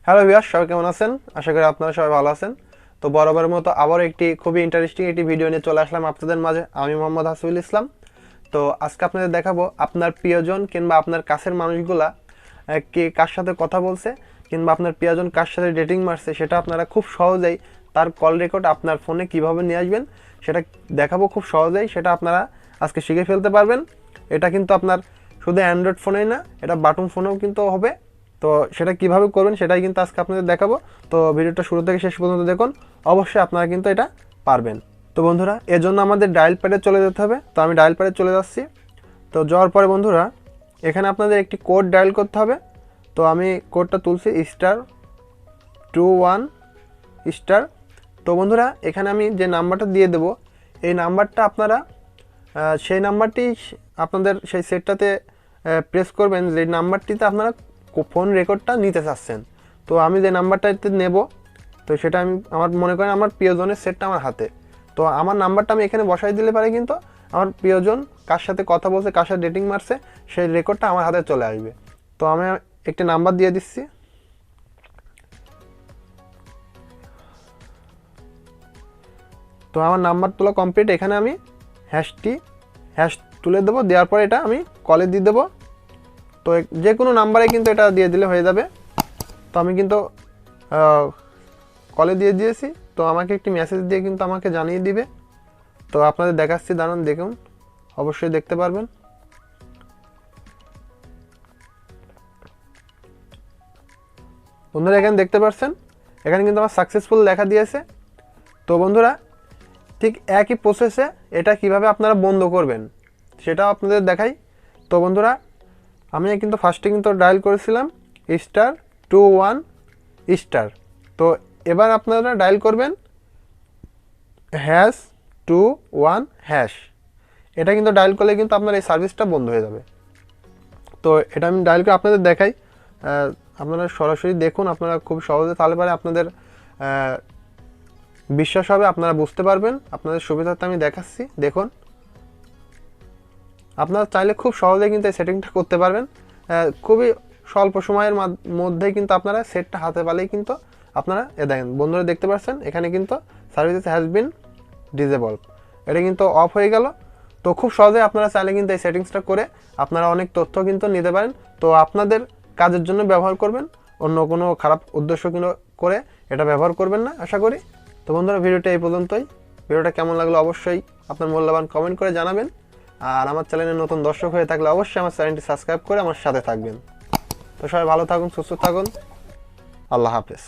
Hello viewers, সবাই কেমন আছেন? আশা করি আপনারা সবাই ভালো আছেন। তো বরাবরের মতো আবার একটি খুবই ইন্টারেস্টিং একটি ভিডিও নিয়ে চলে আসলাম আপনাদের মাঝে। আমি মোহাম্মদ হাসিবুল ইসলাম। তো আজকে আপনাদের দেখাবো আপনার প্রিয়জন কিংবা আপনার কাছের মানুষগুলা কে কার সাথে কথা বলছে কিংবা আপনার প্রিয়জন কার সাথে ডেটিং মারছে, সেটা আপনারা খুব সহজেই তার কল রেকর্ড আপনার ফোনে কিভাবে নিয়ে আসবেন সেটা দেখাবো খুব সহজেই। সেটা আপনারা আজকে শিখে ফেলতে পারবেন। এটা কিন্তু আপনার শুধু অ্যান্ড্রয়েড ফোনেই না, এটা বাটন ফোনেও কিন্তু হবে। তো সেটা কিভাবে করবেন সেটাই কিন্তু আজকে আপনাদের দেখাবো। তো ভিডিওটা শুরু থেকে শেষ পর্যন্ত দেখুন, অবশ্যই আপনারা কিন্তু এটা পারবেন। তো বন্ধুরা, এর জন্য আমাদের ডায়াল প্যাডে চলে যেতে হবে। তো আমি ডায়াল প্যাডে চলে যাচ্ছি। তো যাওয়ার পরে বন্ধুরা, এখানে আপনাদের একটি কোড ডায়াল করতে হবে। তো আমি কোডটা তুলছি *21*. তো বন্ধুরা, এখানে আমি যে নাম্বারটা দিয়ে দেবো, এই নাম্বারটা আপনারা সেই নাম্বারটি আপনাদের সেই সেটটাতে প্রেস করবেন যে নাম্বারটিতে আপনারা ফোন রেকর্ডটা নিতে চাচ্ছেন। তো আমি যে নাম্বারটাতে নেব, তো সেটা আমি আমার মনে করেন আমার প্রিয়জনের সেটটা আমার হাতে। তো আমার নাম্বারটা আমি এখানে বসাই দিলে পারে কিন্তু আমার প্রিয়জন কার সাথে কথা বলছে, কার সাথে ডেটিং মারছে, সেই রেকর্ডটা আমার হাতে চলে আসবে। তো আমি একটি নাম্বার দিয়ে দিচ্ছি। তো আমার নাম্বার তোলা কমপ্লিট। এখানে আমি হ্যাশ তুলে দেবো, দেওয়ার পরে এটা আমি কলে দিয়ে দেবো। তো যে কোনো নাম্বারে কিন্তু এটা দিয়ে দিলে হয়ে যাবে। তো আমি কিন্তু কলে দিয়ে দিয়েছি। তো আমাকে একটি মেসেজ দিয়ে কিন্তু আমাকে জানিয়ে দিবে। তো আপনাদের দেখাচ্ছি, দাঁড়ান দেখুন, অবশ্যই দেখতে পারবেন। বন্ধুরা, এখানে দেখতে পাচ্ছেন, এখানে কিন্তু আমার সাকসেসফুল লেখা দিয়েছে। তো বন্ধুরা, ঠিক একই প্রসেসে এটা কিভাবে আপনারা বন্ধ করবেন সেটাও আপনাদের দেখাই। তো বন্ধুরা, আমি কিন্তু ফার্স্টে কিন্তু ডায়াল করেছিলাম *21*. তো এবার আপনারা ডায়াল করবেন #21#. এটা কিন্তু ডায়াল করলে কিন্তু আপনার এই সার্ভিসটা বন্ধ হয়ে যাবে। তো এটা আমি ডায়াল করে আপনাদের দেখাই। আপনারা সরাসরি দেখুন, আপনারা খুব সহজে, তাহলে পরে আপনাদের বিশ্বাস হবে, আপনারা বুঝতে পারবেন। আপনাদের সুবিধার্থে আমি দেখাচ্ছি, দেখুন। আপনারা চাইলে খুব সহজে কিন্তু এই সেটিংটা করতে পারবেন। খুবই স্বল্প সময়ের মধ্যেই কিন্তু আপনারা সেটটা হাতে পেলেই কিন্তু আপনারা দেখেন বন্ধুরা, দেখতে পাচ্ছেন এখানে কিন্তু সার্ভিস হ্যাজ বিন ডিসেবল, এটা কিন্তু অফ হয়ে গেল। তো খুব সহজে আপনারা চাইলে কিন্তু এই সেটিংসটা করে আপনারা অনেক তথ্য কিন্তু নিতে পারেন। তো আপনাদের কাজের জন্য ব্যবহার করবেন, অন্য কোনো খারাপ উদ্দেশ্য কিন্তু করে এটা ব্যবহার করবেন না, আশা করি। তো বন্ধুরা, ভিডিওটা এই পর্যন্তই। ভিডিওটা কেমন লাগলো অবশ্যই আপনার মূল্যবান কমেন্ট করে জানাবেন। আর আমার চ্যানেলে নতুন দর্শক হয়ে থাকলে অবশ্যই আমার চ্যানেলটি সাবস্ক্রাইব করে আমার সাথে থাকবেন। তো সবাই ভালো থাকুন, সুস্থ থাকুন। আল্লাহ হাফেজ।